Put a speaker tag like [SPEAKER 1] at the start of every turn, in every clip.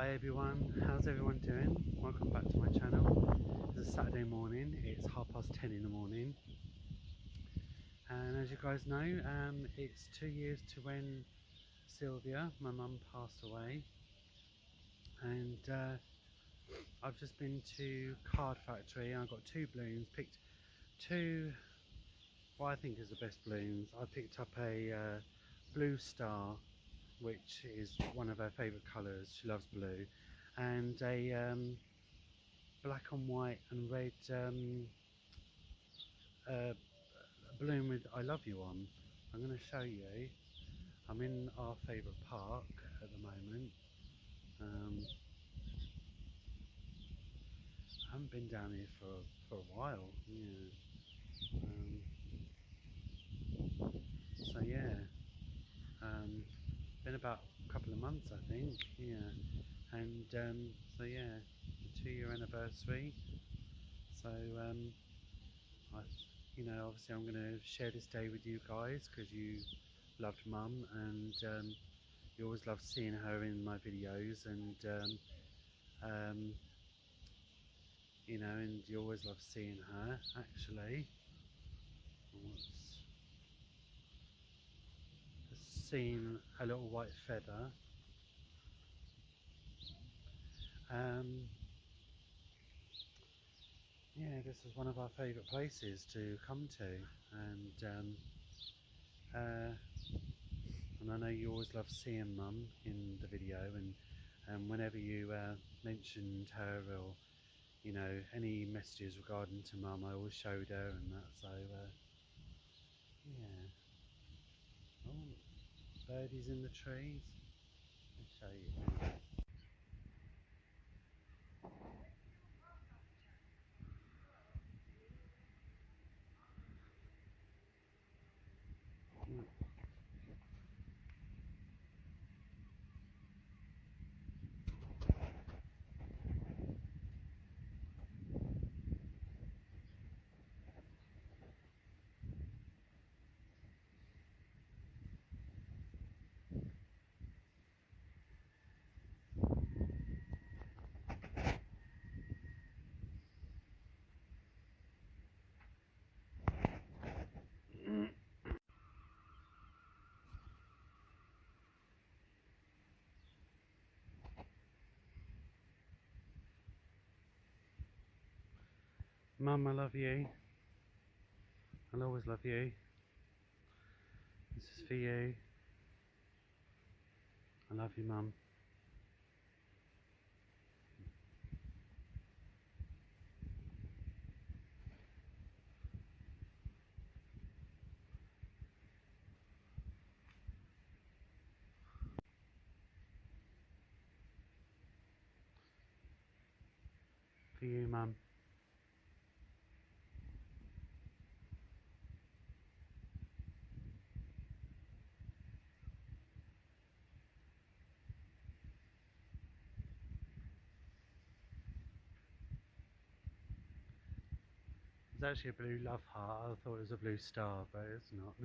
[SPEAKER 1] Hi everyone, how's everyone doing? Welcome back to my channel. It's a Saturday morning, it's 10:30 in the morning, and as you guys know, it's 2 years to when Sylvia, my mum, passed away. And I've just been to Card Factory and I got two balloons, picked two what I think is the best balloons. I picked up a blue star, which is one of her favourite colours, she loves blue, and a black and white and red balloon with I love you on. I'm going to show you. I'm in our favourite park at the moment. I haven't been down here for a while. So yeah, been about a couple of months I think. And so yeah, the 2-year anniversary. So obviously I'm going to share this day with you guys because you loved Mum, and you always love seeing her in my videos, and and you always love seeing her. Actually, just seeing a little white feather. Yeah, this was one of our favourite places to come to, and I know you always love seeing Mum in the video, and whenever you mentioned her, or any messages regarding to Mum, I always showed her and that. So yeah. Oh, birdies in the trees. I'll show you. Mum, I love you. I'll always love you. This is for you. I love you, Mum. For you, Mum. It's actually a blue love heart. I thought it was a blue star, but it's not.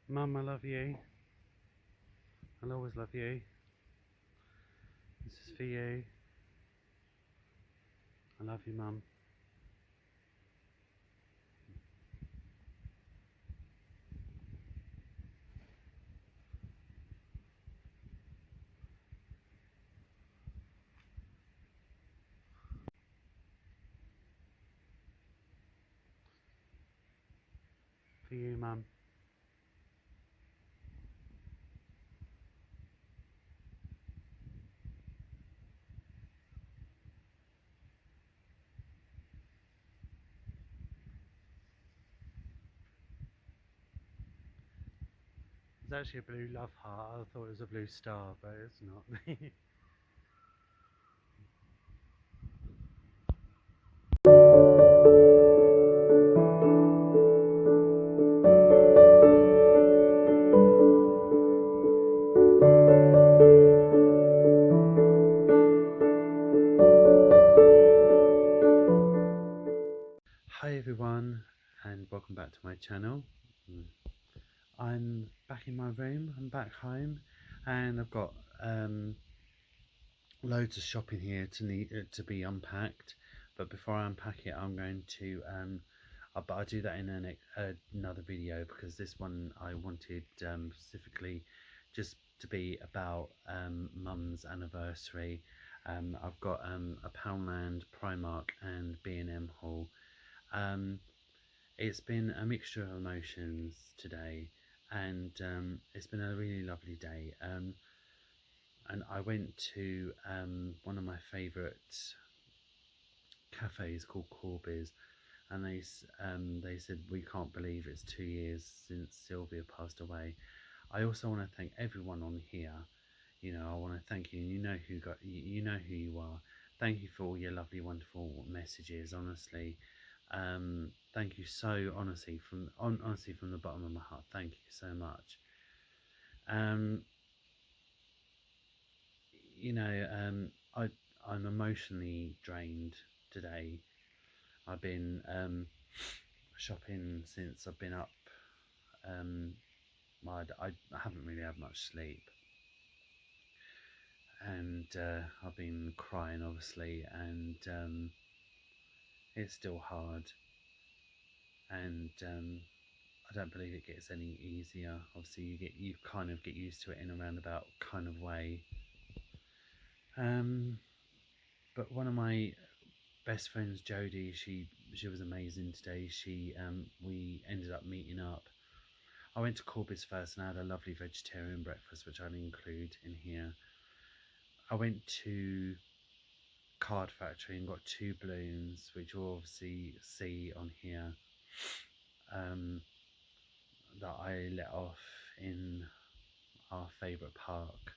[SPEAKER 1] Mum, I love you. I'll always love you. This is for you. I love you, Mum. For you, Mum. It's actually a blue love heart. I thought it was a blue star, but it's not. Hi everyone, and welcome back to my channel. I'm back in my room. I'm back home, and I've got loads of shopping here to be unpacked. But before I unpack it, I'm going to but I'll do that in another video, because this one I wanted specifically just to be about Mum's anniversary. I've got a Poundland, Primark, and B&M haul. It's been a mixture of emotions today, and it's been a really lovely day. And I went to one of my favourite cafes called Corby's, and they said, we can't believe it's 2 years since Sylvia passed away. I also want to thank everyone on here. You know, I want to thank you. You know you know who you are. Thank you for all your lovely, wonderful messages. Honestly, thank you so honestly from the bottom of my heart. Thank you so much. You know, I'm emotionally drained today. I've been shopping since I've been up. I haven't really had much sleep, and I've been crying obviously, and it's still hard, and I don't believe it gets any easier. Obviously, you kind of get used to it in a roundabout kind of way. But one of my best friends, Jodie, she was amazing today. We ended up meeting up. I went to Corby's first and I had a lovely vegetarian breakfast, which I'll include in here. I went to Card Factory and got 2 balloons, which you'll obviously see on here, that I let off in our favourite park.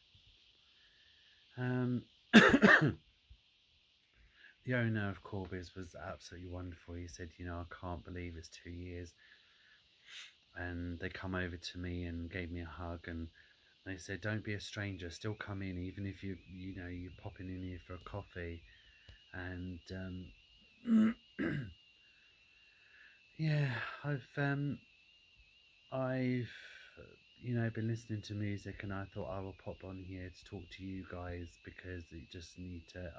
[SPEAKER 1] The owner of Corby's was absolutely wonderful. He said, you know, I can't believe it's 2 years. And they come over to me and gave me a hug, and they said, don't be a stranger, still come in, even if you're popping in here for a coffee. And yeah, I've been listening to music, and I thought I will pop on here to talk to you guys, because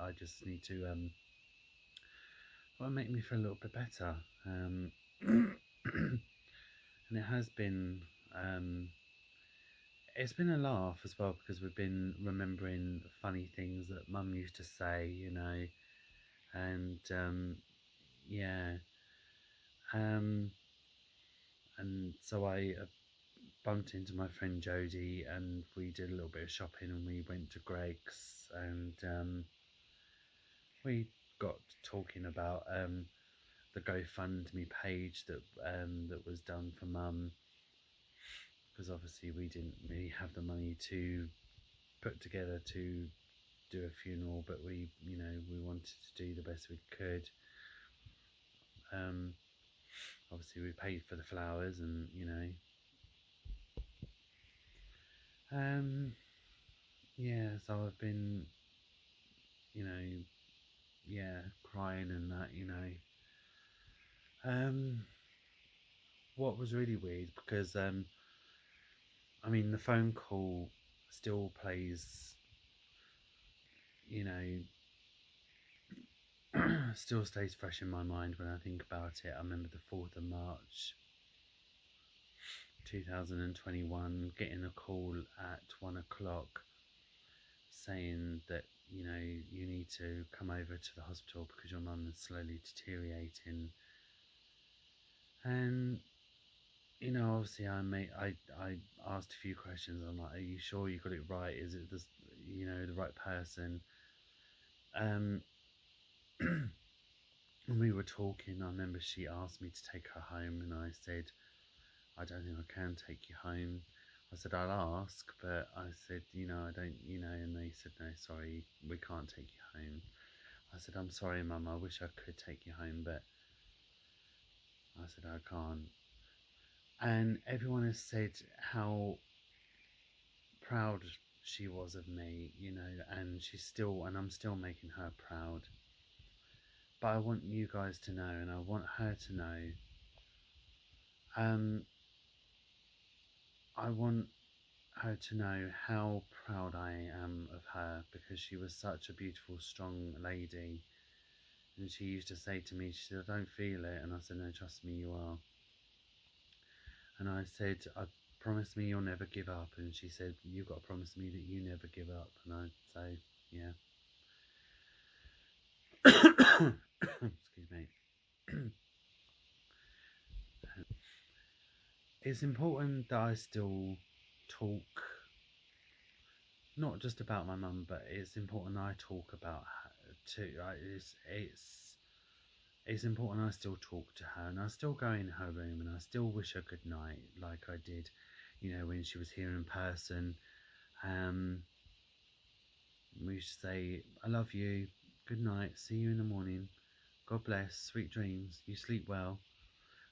[SPEAKER 1] I just need to well, make me feel a little bit better. And it has been it's been a laugh as well, because we've been remembering funny things that Mum used to say, you know, and yeah, and so I bumped into my friend Jodie, and we did a little bit of shopping, and we went to Greg's, and we got talking about the GoFundMe page that was done for Mum, because obviously we didn't really have the money to put together to do a funeral, but we wanted to do the best we could. Obviously we paid for the flowers, and yeah, so I've been crying and that, what was really weird, because I mean, the phone call still plays, you know, still stays fresh in my mind when I think about it. I remember the 4th of March 2021 getting a call at 1 o'clock saying that, you know, you need to come over to the hospital because your mum is slowly deteriorating. And, you know, obviously I asked a few questions. I'm like, are you sure you got it right? Is it this, you know, the right person? When we were talking, I remember she asked me to take her home, and I said, I don't think I can take you home. I said, I'll ask, but I said, you know, I don't, you know, and they said, no, sorry, we can't take you home. I said, I'm sorry, Mum, I wish I could take you home, but I said, I can't. And everyone has said how proud she was of me, you know, and I'm still making her proud. But I want you guys to know, and I want her to know, I want her to know how proud I am of her, because she was such a beautiful, strong lady. And she used to say to me, she said, I don't feel it. And I said, no, trust me, you are. And I said, promise me you'll never give up. And she said, you've got to promise me that you never give up. And I'd say, yeah. Excuse me. It's important that I still talk, not just about my mum, but it's important I talk about her too. It's important I still talk to her, and I still go in her room and I still wish her good night like I did, you know, when she was here in person. We used to say, I love you, good night, see you in the morning, God bless, sweet dreams, you sleep well.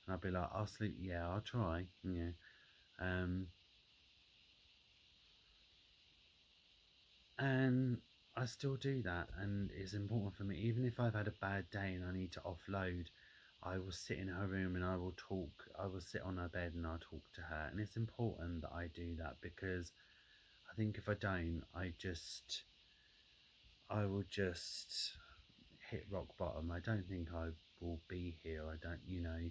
[SPEAKER 1] And I'd be like, I'll sleep, yeah, I'll try, yeah. And I still do that, and it's important for me. Even if I've had a bad day and I need to offload, I will sit in her room and I will talk. I will sit on her bed and I'll talk to her. And it's important that I do that, because I think if I don't, I will just hit rock bottom. I don't think I will be here. I don't, you know.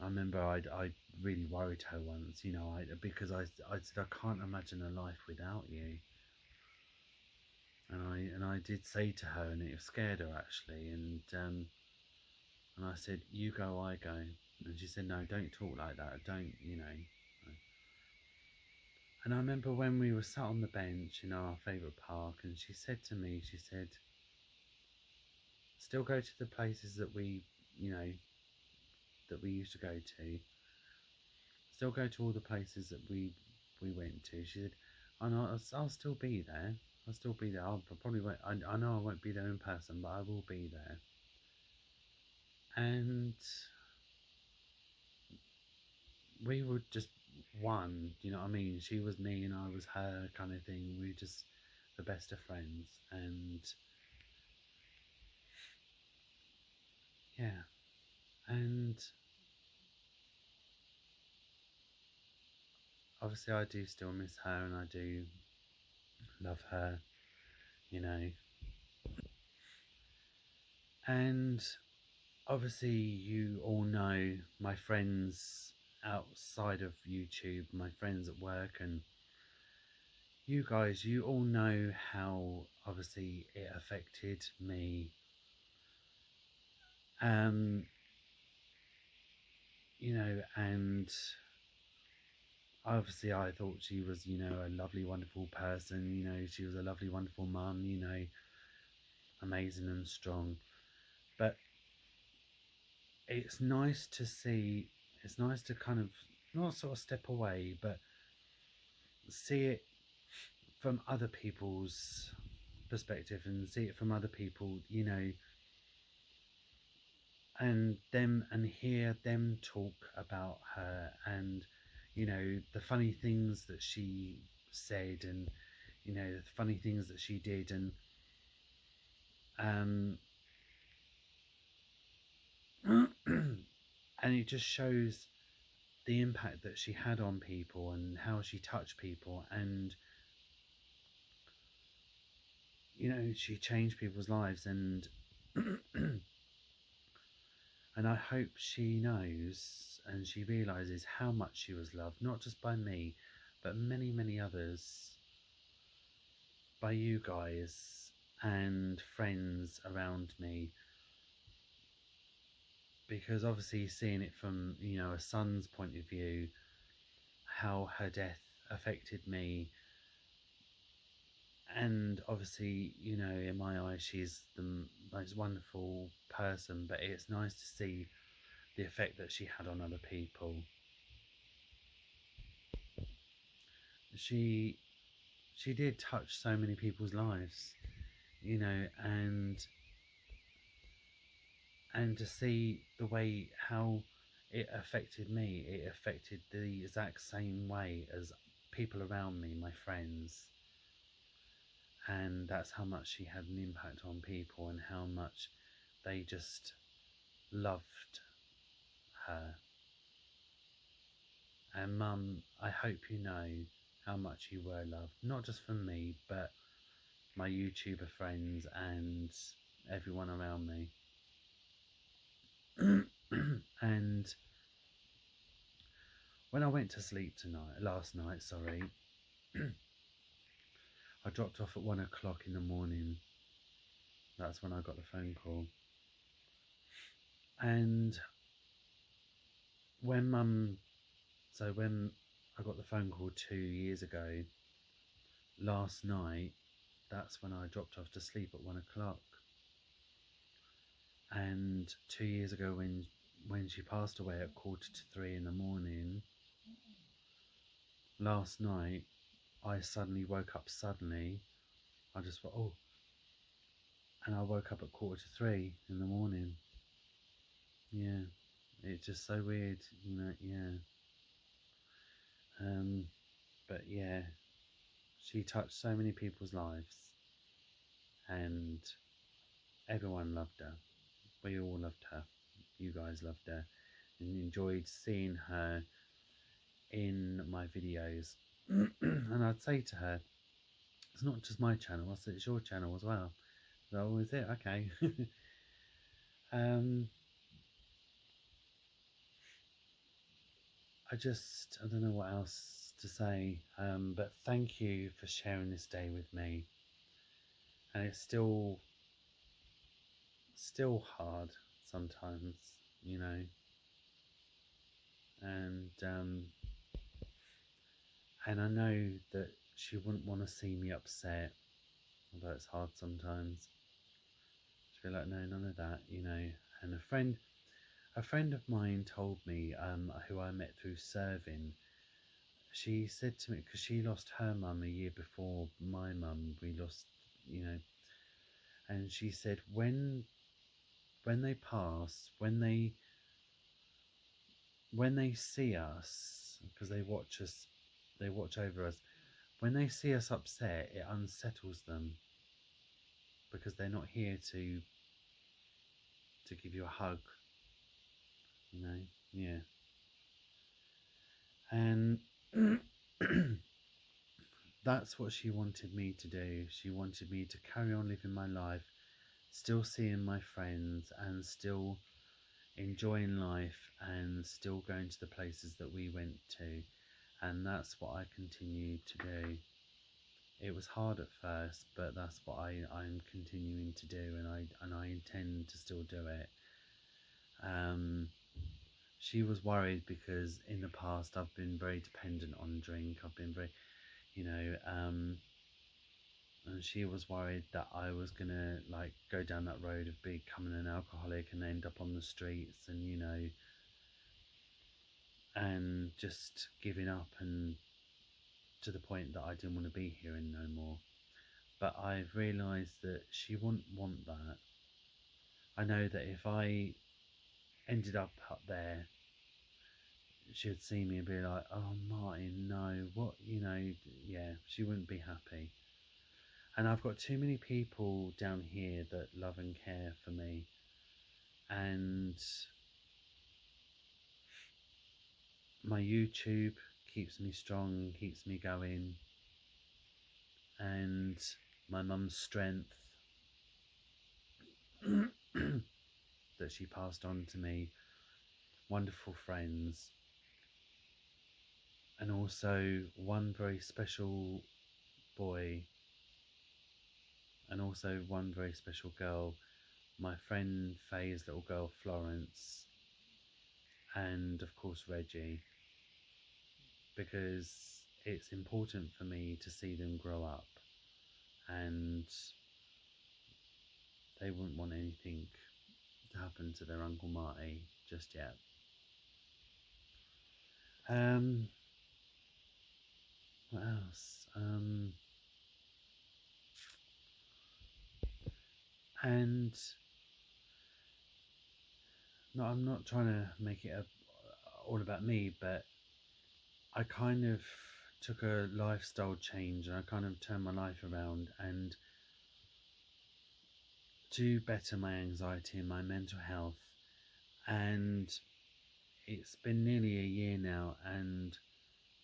[SPEAKER 1] I remember I really worried her once, you know, because I said, I can't imagine a life without you. And I did say to her, and it scared her actually, and I said, you go, I go. And she said, no, don't talk like that, don't, you know. And I remember when we were sat on the bench in our favourite park, and she said to me, she said, still go to the places that we, you know, that we used to go to. Still go to all the places that we went to. She said, I know, I'll still be there. I'll still be there. I probably won't, I know I won't be there in person, but I will be there. And we were just one, you know what I mean? She was me and I was her, kind of thing. We were just the best of friends. And yeah, and obviously I do still miss her, and I do love her, you know. And obviously you all know my friends outside of YouTube, my friends at work, and you guys, you all know how obviously it affected me. You know, and obviously I thought she was, you know, a lovely, wonderful person, you know, she was a lovely, wonderful mum, you know, amazing and strong. But it's nice to see, it's nice to kind of not sort of step away, but see it from other people's perspective, and see it from other people, you know, and hear them talk about her, and you know, the funny things that she said, and you know, the funny things that she did, and and it just shows the impact that she had on people and how she touched people, and you know, she changed people's lives, and and I hope she knows and she realizes how much she was loved, not just by me, but many, many others, by you guys and friends around me. Because obviously, seeing it from, you know, a son's point of view, how her death affected me, and obviously, you know, in my eyes, she's the most wonderful person, but it's nice to see the effect that she had on other people. She did touch so many people's lives, you know, and to see the way how it affected me, it affected the exact same way as people around me, my friends. And that's how much she had an impact on people and how much they just loved her. And Mum, I hope you know how much you were loved, not just from me, but my YouTuber friends and everyone around me. And when I went to sleep last night, I dropped off at 1 o'clock in the morning. That's when I got the phone call. And when when I got the phone call 2 years ago, last night, that's when I dropped off to sleep at 1 o'clock. And 2 years ago, when she passed away at 2:45 in the morning, last night, I suddenly woke up suddenly. I just thought, oh, and I woke up at 2:45 in the morning. Yeah, it's just so weird, you know. Yeah. But yeah, she touched so many people's lives, and everyone loved her. We all loved her. You guys loved her and enjoyed seeing her in my videos. And I'd say to her, it's not just my channel, I said it's your channel as well. So, is it? Okay. I don't know what else to say, but thank you for sharing this day with me. And it's still hard sometimes, you know, and I know that she wouldn't want to see me upset, although it's hard sometimes. She'd be like, no, none of that, you know. And a friend of mine told me, who I met through serving, she said to me, because she lost her mum a year before my mum, we lost, you know, and she said when they pass, when they see us, because they watch us, they watch over us, when they see us upset, it unsettles them, because they're not here to give you a hug, you know. Yeah. And that's what she wanted me to do. She wanted me to carry on living my life, still seeing my friends and still enjoying life and still going to the places that we went to. And that's what I continue to do. It was hard at first, but that's what I'm continuing to do, and I intend to still do it. She was worried because in the past I've been very dependent on drink. I've been very, you know, and she was worried that I was gonna like go down that road of becoming an alcoholic and end up on the streets, and you know, and just giving up, and to the point that I didn't want to be here and no more. But I've realised that she wouldn't want that. I know that if I ended up there, she'd see me and be like, oh Martin, no, what, you know. Yeah, she wouldn't be happy. And I've got too many people down here that love and care for me, and my YouTube keeps me strong, keeps me going, and my mum's strength that she passed on to me, wonderful friends, and also one very special boy, and also one very special girl, my friend Faye's little girl Florence, and of course Reggie, because it's important for me to see them grow up, and they wouldn't want anything to happen to their Uncle Marty just yet. What else? And no, I'm not trying to make it all about me, but I kind of took a lifestyle change, and I kind of turned my life around and to better my anxiety and my mental health. And it's been nearly a year now, and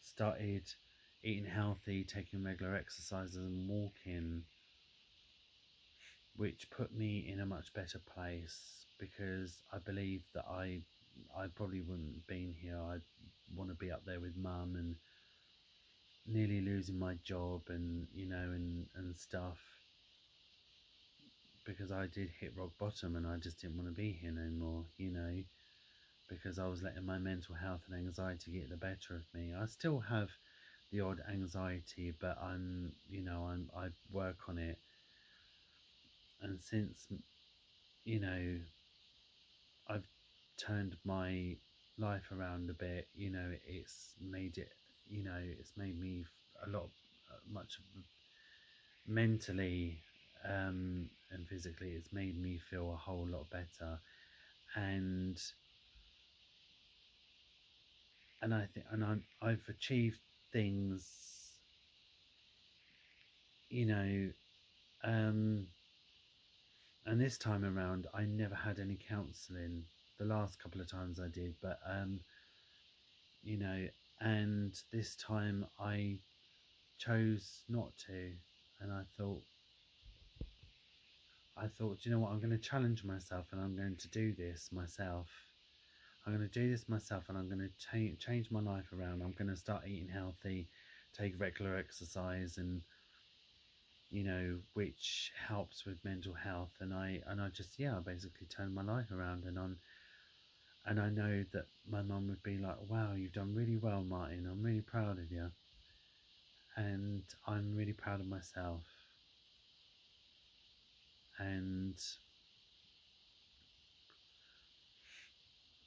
[SPEAKER 1] started eating healthy, taking regular exercises and walking, which put me in a much better place, because I believe that I probably wouldn't have been here. I want to be up there with mum, and nearly losing my job, and and stuff, because I did hit rock bottom and I just didn't want to be here no more, because I was letting my mental health and anxiety get the better of me. I still have the odd anxiety, but I work on it. And since I've turned my life around a bit, it's made it, it's made me a lot, much mentally and physically. It's made me feel a whole lot better, and I think, I've achieved things, and this time around I never had any counselling. The last couple of times I did, but and this time I chose not to, and I thought, you know what, I'm going to challenge myself, and I'm going to do this myself. I'm going to do this myself, and I'm going to change my life around. I'm going to start eating healthy, take regular exercise, and which helps with mental health. And I just, I basically turned my life around, and I know that my mum would be like, wow, you've done really well, Martin. I'm really proud of you, and I'm really proud of myself. And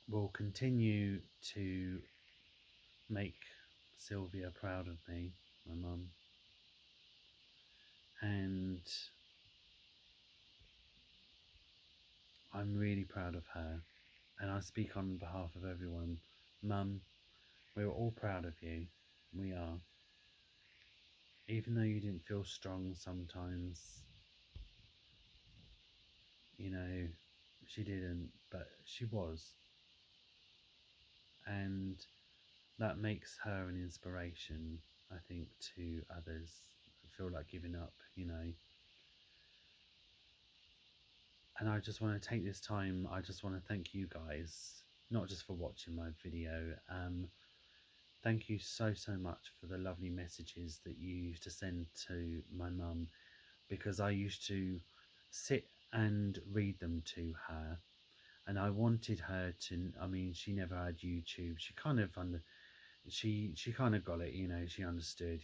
[SPEAKER 1] will continue to make Sylvia proud of me, my mum. And I'm really proud of her, and I speak on behalf of everyone. Mum, we're all proud of you. We are. Even though you didn't feel strong sometimes, she didn't, but she was. And that makes her an inspiration, I think, to others that feel like giving up, And I just want to take this time, I just want to thank you guys, not just for watching my video. Thank you so much for the lovely messages that you used to send to my mum, because I used to sit and read them to her, and I wanted her to, she never had YouTube. She kind of she kind of got it, she understood,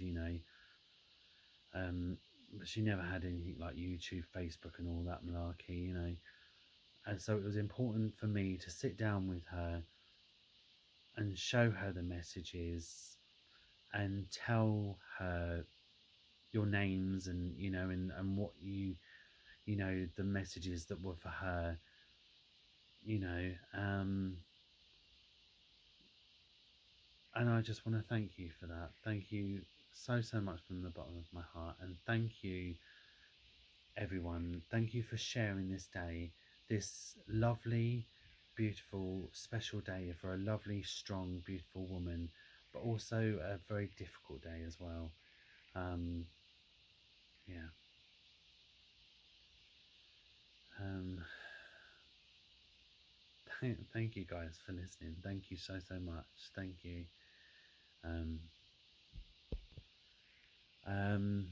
[SPEAKER 1] but she never had anything like YouTube, Facebook and all that malarkey, and so it was important for me to sit down with her and show her the messages and tell her your names, and and what the messages that were for her, and I just want to thank you for that. Thank you so much from the bottom of my heart, and thank you everyone. Thank you for sharing this day, this lovely, beautiful, special day for a lovely, strong, beautiful woman, but also a very difficult day as well. Um, yeah. Um, thank you guys for listening. Thank you so much. Thank you. Um, um,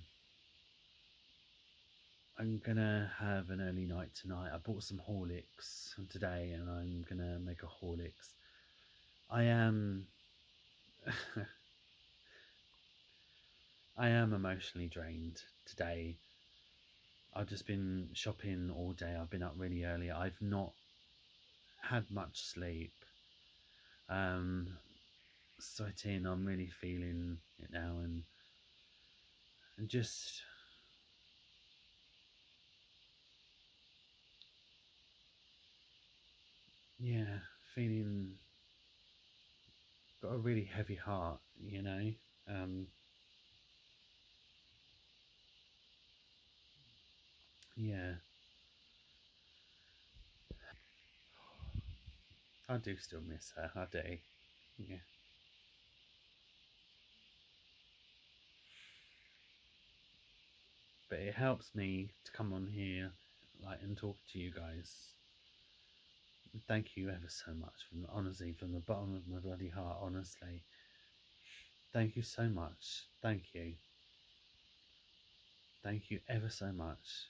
[SPEAKER 1] I'm gonna have an early night tonight. I bought some Horlicks today, and I'm gonna make a Horlicks. I am, I am emotionally drained today. I've just been shopping all day. I've been up really early. I've not had much sleep. Um, Sweating. I'm really feeling it now, and just yeah, feeling got a really heavy heart. Um, yeah, I do still miss her. I do. Yeah, but it helps me to come on here, like, and talk to you guys. Thank you ever so much, honestly, from the bottom of my bloody heart. Honestly, thank you so much. Thank you ever so much.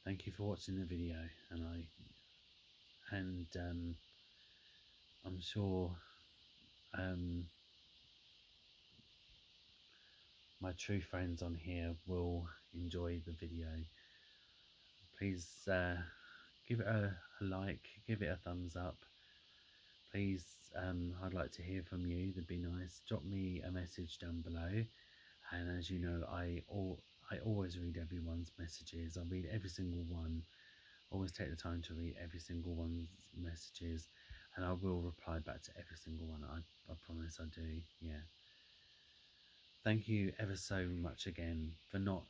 [SPEAKER 1] Thank you for watching the video, and I'm sure um, my true friends on here will enjoy the video. Please give it a like, give it a thumbs up. Please, I'd like to hear from you. That'd be nice. Drop me a message down below. And as you know, I always read everyone's messages. I read every single one. Always take the time to read every single one's messages, and I will reply back to every single one. I promise I do. Yeah. Thank you ever so much again for not.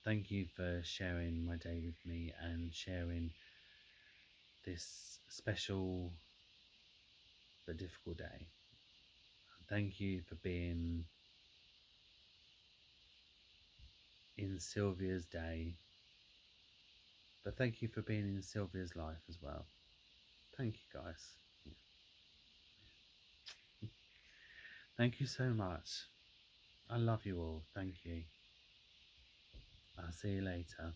[SPEAKER 1] Thank you for sharing my day with me and sharing this special but difficult day. Thank you for being in Sylvia's day, but thank you for being in Sylvia's life as well. Thank you guys. Thank you so much. I love you all. Thank you. I'll see you later.